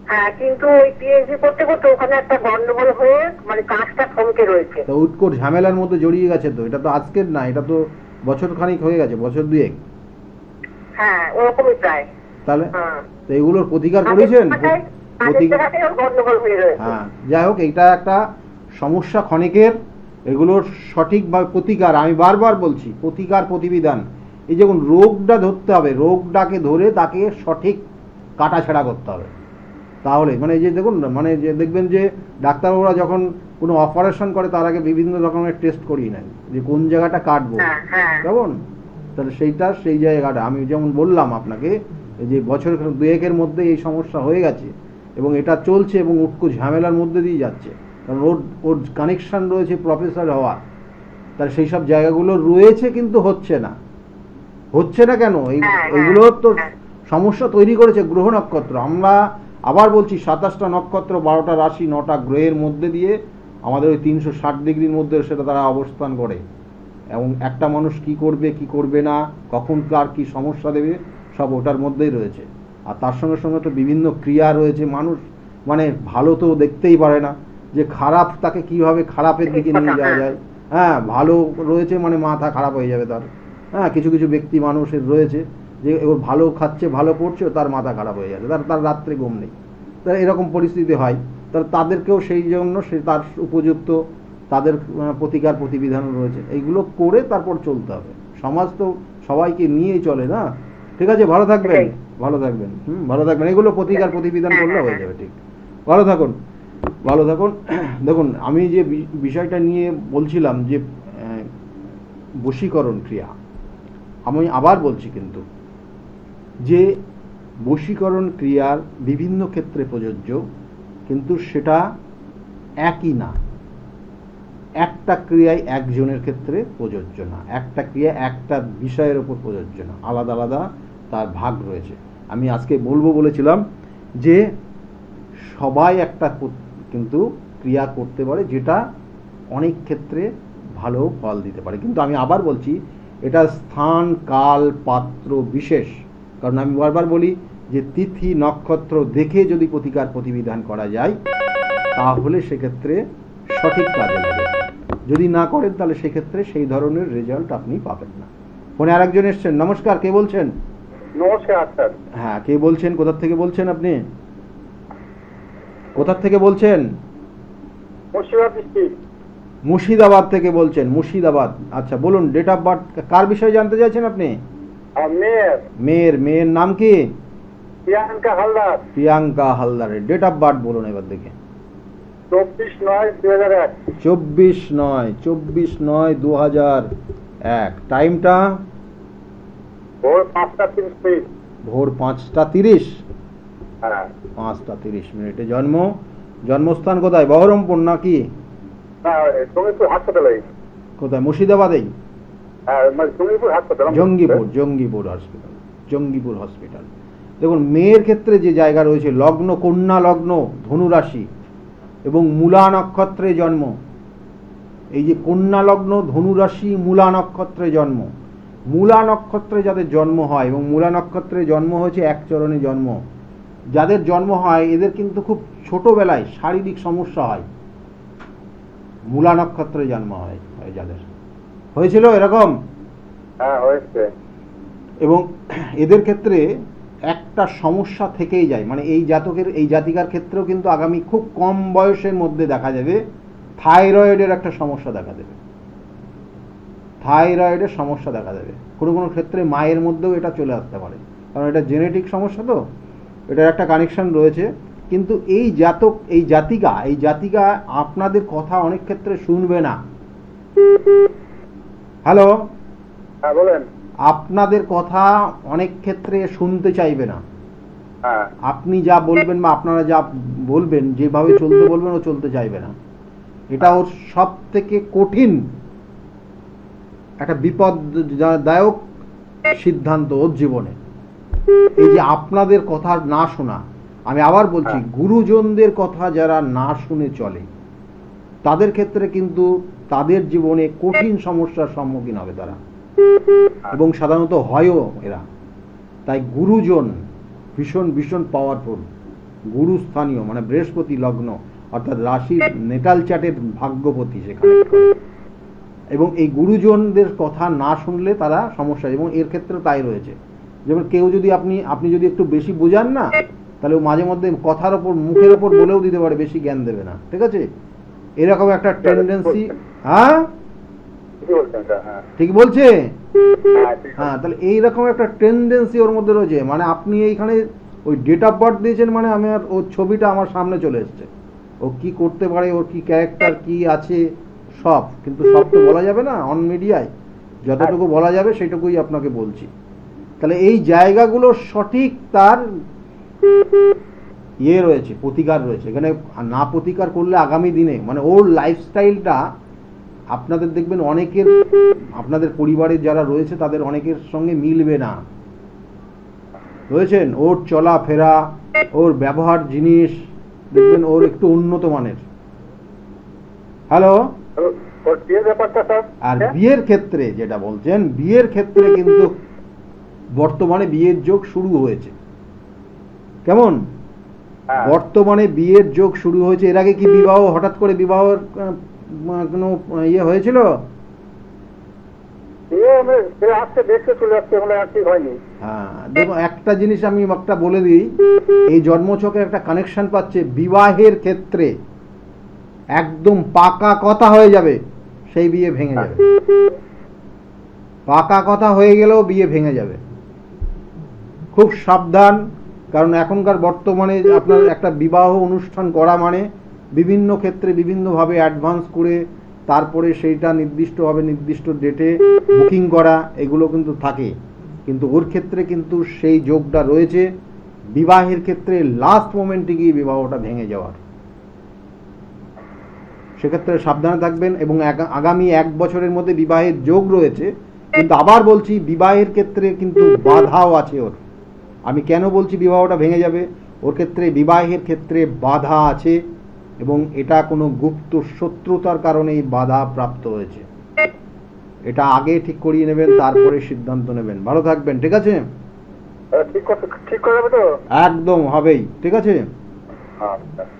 হ্যাঁ, কিন্তু ওই পিএইচডি করতে করতে ওখানে একটা গন্ডগোল হয়ে মানে কাজটা থমকে রয়েছে। তো উৎকট ঝামেলার মধ্যে জড়িয়ে গেছে, তো এটা তো আজকের না, এটা তো বছর খানিক হয়ে গেছে, বছর দুয়েক। হ্যাঁ, ওরকমই প্রায়। তাহলে তো এগুলোর প্রতিকার করেছেন? হ্যাঁ, যাই হোক, এটা একটা সমস্যা ক্ষণিকের, এগুলোর সঠিকভাবে প্রতিকার, আমি বারবার বলছি প্রতিকার প্রতিবিধান। এই যখন রোগটা ধরতে হবে, রোগটাকে ধরে তাকে সঠিক কাটাছেড়া করতে হবে, তাহলে মানে এই যে দেখুন, মানে যে দেখবেন যে ডাক্তারবাবুরা যখন কোনো অপারেশন করে তার আগে বিভিন্ন রকমের টেস্ট করিয়ে নেন যে কোন জায়গাটা কাটবো, কেমন? তাহলে সেইটা সেই জায়গাটা আমি যেমন বললাম আপনাকে, এই যে বছর দুয়েকের মধ্যে এই সমস্যা হয়ে গেছে এবং এটা চলছে এবং উটকো ঝামেলার মধ্যে দিয়ে যাচ্ছে, কারণ ওর কানেকশন রয়েছে প্রফেসর হওয়া, তার সেই সব জায়গাগুলো রয়েছে কিন্তু হচ্ছে না। হচ্ছে না কেন? এইগুলো তো সমস্যা তৈরি করেছে গ্রহ নক্ষত্র। আমরা আবার বলছি 27টা নক্ষত্র, 12টা রাশি, 9টা গ্রহের মধ্যে দিয়ে আমাদের ওই 360 ডিগ্রির মধ্যে সেটা তারা অবস্থান করে, এবং একটা মানুষ কি করবে কি করবে না, কখন কার কি সমস্যা দেবে, সব ওটার মধ্যেই রয়েছে। আর তার সঙ্গে সঙ্গে তো বিভিন্ন ক্রিয়া রয়েছে। মানুষ মানে ভালো তো দেখতেই পারে না, যে খারাপ তাকে কিভাবে খারাপের দিকে নিয়ে যাওয়া যায়। হ্যাঁ, ভালো রয়েছে মানে মাথা খারাপ হয়ে যাবে তার। হ্যাঁ, কিছু কিছু ব্যক্তি মানুষের রয়েছে যে ওর ভালো খাচ্ছে ভালো পড়ছে, তার মাথা খারাপ হয়ে যাবে, তার রাত্রে ঘুম নেই, তার এরকম পরিস্থিতি হয়। তাদেরকেও সেই জন্য সে তার উপযুক্ত তাদের প্রতিকার প্রতিবিধান রয়েছে, এইগুলো করে তারপর চলতে হবে। সমাজ তো সবাইকে নিয়েই চলে না। ঠিক আছে, ভালো থাকবেন, ভালো থাকবেন, ভালো থাকবেন। এগুলো প্রতিকার প্রতিবিধান করলে হয়ে যাবে। ঠিক, ভালো থাকুন, ভালো থাকুন। দেখুন, আমি যে বিষয়টা নিয়ে বলছিলাম যে বশীকরণ ক্রিয়া, আমি আবার বলছি কিন্তু যে বশীকরণ ক্রিয়ার বিভিন্ন ক্ষেত্রে প্রযোজ্য, কিন্তু সেটা একই না। একটা ক্রিয়ায় একজনের ক্ষেত্রে প্রযোজ্য না, একটা ক্রিয়া একটা বিষয়ের উপর প্রযোজ্য না, আলাদা আলাদা তার ভাগ রয়েছে। আমি আজকে বলবো বলেছিলাম যে সবাই একটা কিন্তু ক্রিয়া করতে পারে যেটা অনেক ক্ষেত্রে ভালো ফল দিতে পারে, কিন্তু আমি আবার বলছি এটা স্থান কাল পাত্র বিশেষ। কারণ আমি বারবার বলি যে তিথি নক্ষত্র দেখে যদি প্রতিকার প্রতিবিধান করা যায় তাহলে সেক্ষেত্রে সঠিক কাজে লাগে, যদি না করেন তাহলে সেক্ষেত্রে সেই ধরনের রেজাল্ট আপনি পাবেন না। ফোনে আরেকজন এসছেন। নমস্কার, কে বলছেন? নমস্কার স্যার। হ্যাঁ, কে বলছেন? কোথা থেকে বলছেন আপনি? কোথা থেকে বলছেন? মুর্শিদাবাদ থেকে বলছেন। মুর্শিদাবাদ, আচ্ছা বলুন, ডেট অফ বার্থ কার বিষয়ে জানতে চাইছেন আপনি? মেয়ের নাম কি? প্রিয়াঙ্কা হালদার। প্রিয়াঙ্কা হালদারের ডেট অফ বার্থ বলুন এবার দেখে। 24/9/2001। 24/9/2001। টাইমটা? ভোর 5:30। ভোর 5:30। হ্যাঁ, 5:30 জন্মস্থান কোথায়? বহরমপুর নাকি? জঙ্গিপুর হাসপাতালে। কোথায়? মুর্শিদাবাদেই? জঙ্গিপুর হাসপাতাল। জঙ্গিপুর হসপিটাল। দেখুন, মেয়ের ক্ষেত্রে যে জায়গা রয়েছে, লগ্ন কন্যা লগ্ন, ধনু রাশি এবং মূলা নক্ষত্রে জন্ম। এই যে কন্যা লগ্ন, ধনু রাশি, মূলা নক্ষত্রে জন্ম, মূলা নক্ষত্রে যাদের জন্ম হয় এবং মূলা নক্ষত্রে জন্ম হয়েছে এক চরণে জন্ম, যাদের জন্ম হয় এদের কিন্তু খুব ছোটবেলায় শারীরিক সমস্যা হয়। মূলা নক্ষত্রে জন্ম হয় যাদের, হয়েছিল এরকম? হ্যাঁ, হয়েছে। এবং এদের ক্ষেত্রে একটা সমস্যা থেকেই যায়, মানে এই জাতিকার ক্ষেত্রেও কিন্তু আগামী খুব কম বয়সের মধ্যে দেখা যাবে থাইরয়েডের একটা সমস্যা দেখা দেবে। থাইরয়েডের সমস্যা দেখা দেবে, কোনো কোনো ক্ষেত্রে মায়ের মধ্যেও এটা চলে আসতে পারে, কারণ এটা জেনেটিক সমস্যা, তো এটার একটা কানেকশন রয়েছে। কিন্তু এই জাতিকা আপনাদের কথা অনেক ক্ষেত্রে শুনবে না। হ্যালো, হ্যাঁ বলেন। আপনাদের কথা অনেক ক্ষেত্রে শুনতে চাইবে না। আপনি যা বলবেন বা আপনারা যা বলবেন, যেভাবে চলতে বলবেন ও চলতে চাইবে না। এটা ওর সব থেকে কঠিন একটা বিপদদায়ক সিদ্ধান্ত ওর জীবনে। এই যে আপনাদের কথা না শোনা, আমি আবার বলছি, গুরুজনদের কথা যারা না শুনে চলে তাদের ক্ষেত্রে কিন্তু তাদের জীবনে কঠিন সমস্যার সম্মুখীন হবে তারা, এবং সাধারণত হয়ও এরা। তাই গুরুজন ভীষণ ভীষণ পাওয়ারফুল। গুরুস্থানীয় মানে বৃহস্পতি লগ্ন, অর্থাৎ রাশির নেটাল চার্টের ভাগ্যপতি সেখানে, এবং এই গুরুজনদের কথা না শুনলে তারা সমস্যা। এবং এর ক্ষেত্রে তাই রয়েছে, যেমন কেউ যদি আপনি যদি একটু বেশি বোঝান না, তাহলে ও মাঝে মধ্যে কথার ওপর মুখের ওপর বলেও দিতে পারে, বেশি জ্ঞান দেবে না, ঠিক আছে? এরকম একটা টেন্ডেন্সি। হ্যাঁ ঠিক বলছে। হ্যাঁ, তাহলে এইরকম একটা টেন্ডেন্সি ওর মধ্যে রয়েছে। মানে আপনি এইখানে ওই ডেট অফ বার্থ দিয়েছেন, মানে আমি আর ওর ছবিটা আমার সামনে চলে এসছে, ও কি করতে পারে, ওর কি ক্যারেক্টার কি আছে সব, কিন্তু সব তো বলা যাবে না অন মিডিয়ায়, যতটুকু বলা যাবে সেটুকুই আপনাকে বলছি। তাহলে এই জায়গাগুলো সঠিক তার রয়েছে, প্রতিকার রয়েছে এখানে। না প্রতিকার করলে আগামী দিনে মানে ওর লাইফস্টাইলটা আপনাদের দেখবেন অনেকের, আপনাদের পরিবারের যারা রয়েছে তাদের অনেকের সঙ্গে মিলবে না, রয়েছেন। ওর চলাফেরা, ওর ব্যবহার জিনিস দেখবেন ওর একটু উন্নত মানের। হ্যালো, আর বিয়ের ক্ষেত্রে যেটা বলছেন, বিয়ের ক্ষেত্রে কিন্তু বর্তমানে বিয়ের যোগ শুরু হয়েছে। কেমন? বর্তমানে বিয়ের যোগ শুরু হয়েছে। এর আগে কি বিবাহ, হঠাৎ করে বিবাহের কোনো ইয়ে হয়েছিল? হ্যাঁ, দেখো একটা জিনিস আমি একটা বলে দিই, এই জন্মছকে একটা কানেকশন পাচ্ছে বিবাহের ক্ষেত্রে, একদম পাকা কথা হয়ে যাবে, সেই বিয়ে ভেঙে যাবে। পাকা কথা হয়ে গেলেও বিয়ে ভেঙে যাবে, খুব সাবধান। কারণ এখনকার বর্তমানে আপনার একটা বিবাহ অনুষ্ঠান করা মানে বিভিন্ন ক্ষেত্রে বিভিন্নভাবে অ্যাডভান্স করে তারপরে সেইটা নির্দিষ্টভাবে নির্দিষ্ট ডেটে বুকিং করা, এগুলো কিন্তু থাকে। কিন্তু ওর ক্ষেত্রে কিন্তু সেই যোগটা রয়েছে বিবাহের ক্ষেত্রে লাস্ট মোমেন্টে গিয়ে বিবাহটা ভেঙে যাওয়ার। সেক্ষেত্রে সাবধানে থাকবেন। এবং আগামী 1 বছরের মধ্যে বিবাহের যোগ রয়েছে, কিন্তু আবার বলছি বিবাহের ক্ষেত্রে কিন্তু বাধাও আছে ওর। আমি কেন বলছি বিবাহটা ভেঙে যাবে? ওর ক্ষেত্রে বিবাহের ক্ষেত্রে বাধা আছে, এবং এটা কোনো গুপ্ত শত্রুতার কারণেই বাধা প্রাপ্ত হয়েছে। এটা আগে ঠিক করিয়ে নেবেন, তারপরে সিদ্ধান্ত নেবেন। ভালো থাকবেন, ঠিক আছে? ঠিক করে যাবে তো? একদম হবেই, ঠিক আছে,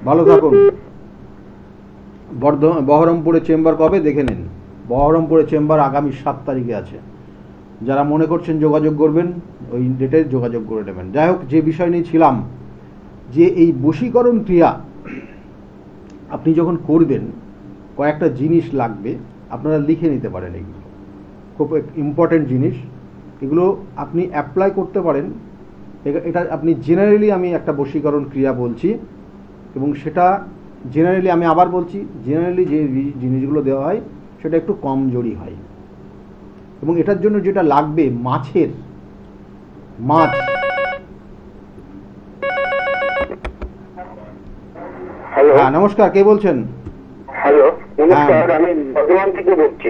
ভালো থাকুন। বহরমপুরে চেম্বার কবে দেখে নিন। বহরমপুরে চেম্বার আগামী 7 তারিখে আছে। যারা মনে করছেন যোগাযোগ করবেন, ওই ডেটে যোগাযোগ করে নেবেন। যাই হোক, যে বিষয় নিয়ে ছিলাম, যে এই বশীকরণ ক্রিয়া আপনি যখন করবেন কয়েকটা জিনিস লাগবে, আপনারা লিখে নিতে পারেন। এগুলো খুব ইম্পর্টেন্ট জিনিস, এগুলো আপনি অ্যাপ্লাই করতে পারেন। এটা আপনি জেনারেলি, আমি একটা বশীকরণ ক্রিয়া বলছি, এবং সেটা জেনারেলি, আমি আবার বলছি, জেনারেলি যে জিনিসগুলো দেওয়া হয় সেটা একটু কমজোরি হয়। এবং এটার জন্য যেটা লাগবে, মাছ। হ্যাঁ, নমস্কার, কে বলছেন? হ্যালো, নমস্কার, আমি বর্ধমান থেকে বলছি।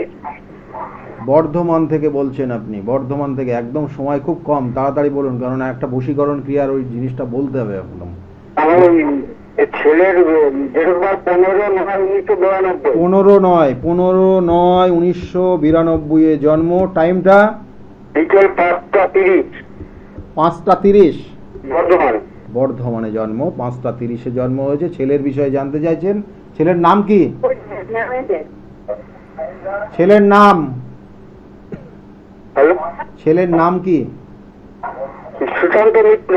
বর্ধমান থেকে বলছেন আপনি? বর্ধমান থেকে একদম সময় খুব কম, তাড়াতাড়ি বলুন, কারণ একটা বশীকরণ ক্রিয়ার ওই জিনিসটা বলতে হবে একদম। আমার ছেলের 15/9/1992 জন্ম। টাইমটা বিকেল 5:30। 5:30। বর্ধমান। বর্ধমানে জন্ম, 5:30 জন্ম হয়েছে। ছেলের বিষয়ে জানতে চাইছেন। ছেলের নাম কি? ছেলের নাম? ছেলের নাম কি? সুশান্ত মিত্র।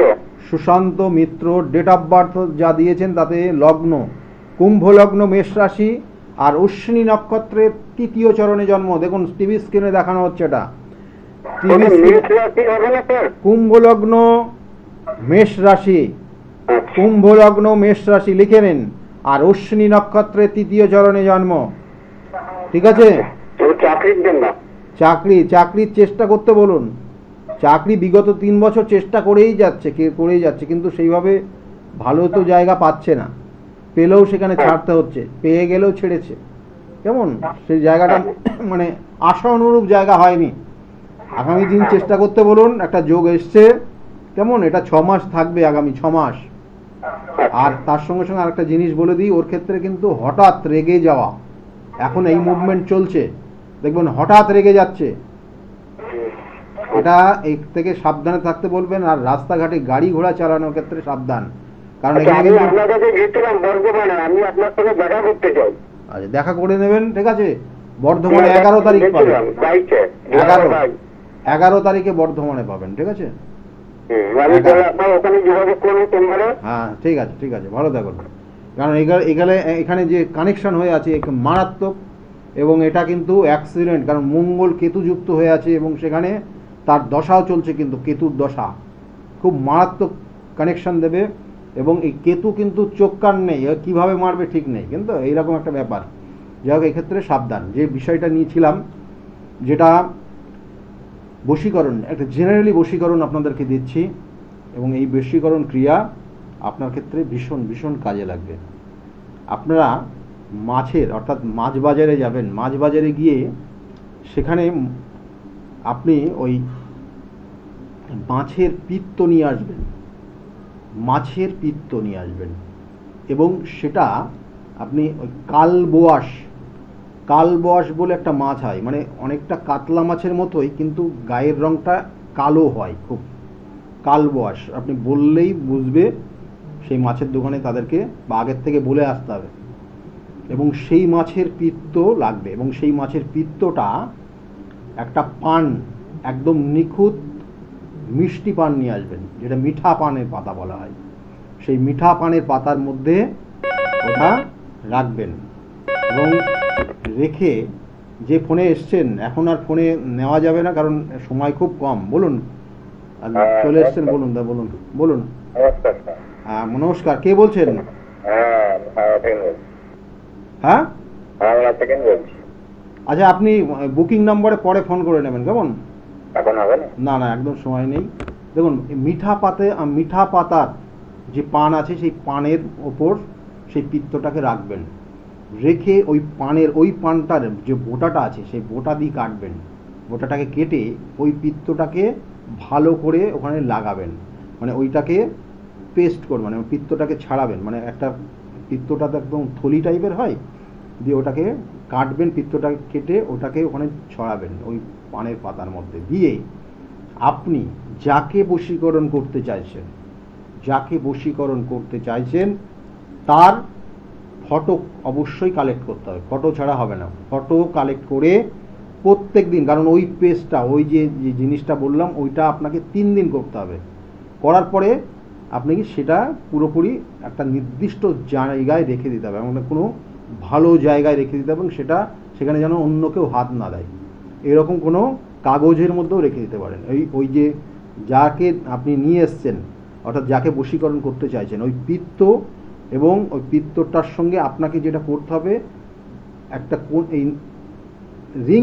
সুশান্ত মিত্র। ডেট অফ বার্থ যা দিয়েছেন তাতে লগ্ন কুম্ভ লগ্ন, মেষ রাশি, আর অশ্বিনী নক্ষত্রের 3য় চরণে জন্ম। দেখুন টিভি স্ক্রিনে দেখানো হচ্ছে এটা। কুম্ভ লগ্ন, মেষ রাশি, কুম্ভ লগ্ন, মেষ রাশি লিখে নিন। আর অশ্বিনী নক্ষত্রের 3য় চরণে জন্ম, ঠিক আছে? চাকরির চেষ্টা করতে বলুন। চাকরি বিগত 3 বছর চেষ্টা করেই যাচ্ছে, কিন্তু সেইভাবে ভালো তো জায়গা পাচ্ছে না। পেলেও সেখানে ছাড়তে হচ্ছে, পেয়ে গেলেও ছেড়েছে। কেমন সেই জায়গাটা মানে আশা অনুরূপ জায়গা হয়নি। আগামী দিন চেষ্টা করতে বলুন, একটা যোগ এসছে কেমন, এটা 6 মাস থাকবে, আগামী 6 মাস। আর তার সঙ্গে সঙ্গে আরেকটা জিনিস বলে দিই, ওর ক্ষেত্রে কিন্তু হঠাৎ রেগে যাওয়া, এখন এই মুভমেন্ট চলছে, দেখবেন হঠাৎ রেগে যাচ্ছে, এটা এই থেকে সাবধানে থাকতে বলবেন। আর রাস্তাঘাটে গাড়ি ঘোড়া চালানোর ক্ষেত্রে সাবধান, কারণ এখানে আমি আপনার সাথে দেখা করতে চাই। আচ্ছা, দেখা করে নেবেন, ঠিক আছে। বর্ধমানে 11 তারিখ পাবেন, 11 তারিখে বর্ধমানে পাবেন, ঠিক আছে। হ্যাঁ ঠিক আছে, ঠিক আছে, ভালো থাকুন। কারণ এখানে যে কানেকশন হয়ে আছে মারাত্মক, এবং এটা কিন্তু অ্যাক্সিডেন্ট, কারণ মঙ্গল কেতু যুক্ত হয়ে আছে এবং সেখানে তার দশাও চলছে, কিন্তু কেতুর দশা খুব মারাত্মক কানেকশন দেবে। এবং এই কেতু কিন্তু চোখ কান নেই, কীভাবে মারবে ঠিক নেই, কিন্তু এইরকম একটা ব্যাপার। যাই হোক, এক্ষেত্রে সাবধান। যে বিষয়টা নিয়েছিলাম, যেটা বশীকরণ, একটা জেনারেলি বশীকরণ আপনাদেরকে দিচ্ছি, এবং এই বশীকরণ ক্রিয়া আপনার ক্ষেত্রে ভীষণ ভীষণ কাজে লাগবে। আপনারা মাছের অর্থাৎ মাছ বাজারে যাবেন, মাছ বাজারে গিয়ে সেখানে আপনি ওই মাছের পিত্ত নিয়ে আসবেন, মাছের পিত্ত নিয়ে আসবেন, এবং সেটা আপনি ওই কালবোয়াশ বলে একটা মাছ হয়, মানে অনেকটা কাতলা মাছের মতোই, কিন্তু গায়ের রংটা কালো হয় খুব। কালবোয়াশ আপনি বললেই বুঝবে, সেই মাছের দোকানে তাদেরকে বা আগের থেকে বলে আসতে হবে, এবং সেই মাছের পিত্ত লাগবে। এবং সেই মাছের পিত্তটা একটা পান, একদম নিখুঁত মিষ্টি পান নিয়ে আসবেন, যেটা মিঠা পানের পাতা বলা হয়। সেই মিঠা পানের পাতার মধ্যে ওটা রাখবেন, এবং রেখে, যে ফোনে এসছেন এখন আর ফোনে নেওয়া যাবে না, কারণ সময় খুব কম। বলুন, চলে এসছেন, বলুন দা, বলুন বলুন। হ্যাঁ নমস্কার, কে বলছেন? হ্যাঁ আচ্ছা, আপনি বুকিং নম্বরে পরে ফোন করে নেবেন, কেমন? না না, একদম সময় নেই। দেখুন, মিঠা পাতার যে পান আছে, সেই পানের ওপর সেই পিত্তটাকে রাখবেন, রেখে ওই পানটার যে বোটাটা আছে, সেই বোটা দিয়ে কাটবেন, বোটাটাকে কেটে ওই পিত্তটাকে ভালো করে ওখানে লাগাবেন, মানে ওইটাকে পেস্ট করবেন, মানে পিত্তটাকে ছাড়াবেন, মানে একটা পিত্তটা তো একদম থলি টাইপের হয়, দিয়ে ওটাকে কাটবেন, পিত্তটাকে কেটে ওটাকে ওখানে ছড়াবেন ওই পানের পাতার মধ্যে দিয়ে। আপনি যাকে বশীকরণ করতে চাইছেন তার ফটো অবশ্যই কালেক্ট করতে হবে, ফটো ছাড়া হবে না। ফটো কালেক্ট করে প্রত্যেক দিন, কারণ ওই পেজটা, ওই যে জিনিসটা বললাম, ওইটা আপনাকে 3 দিন করতে হবে। করার পরে আপনি সেটা পুরোপুরি একটা নির্দিষ্ট জায়গায় রেখে দিতে হবে, মানে কোনো ভালো জায়গায় রেখে দিতে হবে, এবং সেখানে যেন অন্য কেউ হাত না দেয়, এরকম কোনো কাগজের মধ্যেও রেখে দিতে পারেন। ওই যে যাকে আপনি নিয়ে এসছেন, অর্থাৎ যাকে বশীকরণ করতে চাইছেন, ওই পিত্ত এবং ওই পিত্তটার সঙ্গে আপনাকে যেটা করতে হবে, একটা এই রিং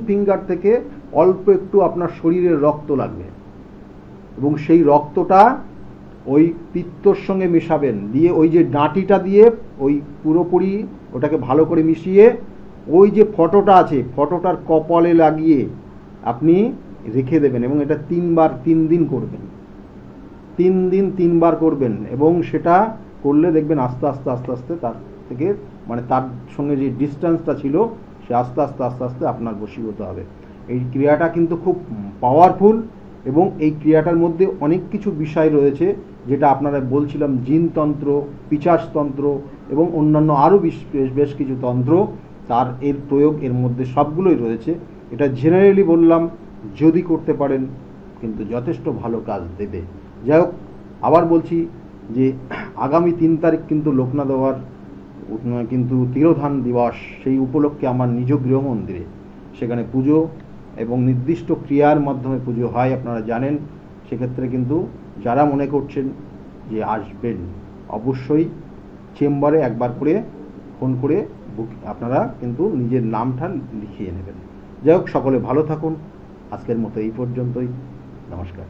ফিঙ্গার থেকে অল্প একটু আপনার শরীরের রক্ত লাগবে, এবং সেই রক্তটা ওই পিত্তর সঙ্গে মেশাবেন, দিয়ে ওই যে ডাঁটিটা দিয়ে ওই পুরোপুরি ওটাকে ভালো করে মিশিয়ে ওই যে ফটোটা আছে, ফটোটার কপালে লাগিয়ে আপনি রেখে দেবেন, এবং এটা 3 দিন করবেন, 3 বার করবেন। এবং সেটা করলে দেখবেন আস্তে আস্তে তার থেকে, মানে তার সঙ্গে যে ডিস্টেন্সটা ছিল, সে আস্তে আস্তে আপনার বশীভূত হবে। এই ক্রিয়াটা কিন্তু খুব পাওয়ারফুল, এবং এই ক্রিয়াটার মধ্যে অনেক কিছু বিষয় রয়েছে, যেটা আপনারা বলছিলাম, জিনতন্ত্র, পিশাচতন্ত্র এবং অন্যান্য আরও বেশ কিছু তন্ত্র, এর প্রয়োগ এর মধ্যে সবগুলোই রয়েছে। এটা জেনারেলি বললাম, যদি করতে পারেন কিন্তু যথেষ্ট ভালো কাজ দেবে। যাই হোক, আবার বলছি যে আগামী 3 তারিখ কিন্তু লোকনাথ বাবার কিন্তু তিরোধান দিবস, সেই উপলক্ষে আমার নিজ গৃহ মন্দিরে সেখানে পুজো এবং নির্দিষ্ট ক্রিয়ার মাধ্যমে পুজো হয়, আপনারা জানেন। সেক্ষেত্রে কিন্তু যারা মনে করছেন যে আসবেন, অবশ্যই চেম্বারে একবার করে ফোন করে আপনারা কিন্তু নিজের নামটা লিখিয়ে নেবেন। যাই হোক, সকলে ভালো থাকুন। আজকের মতো এই পর্যন্তই, নমস্কার।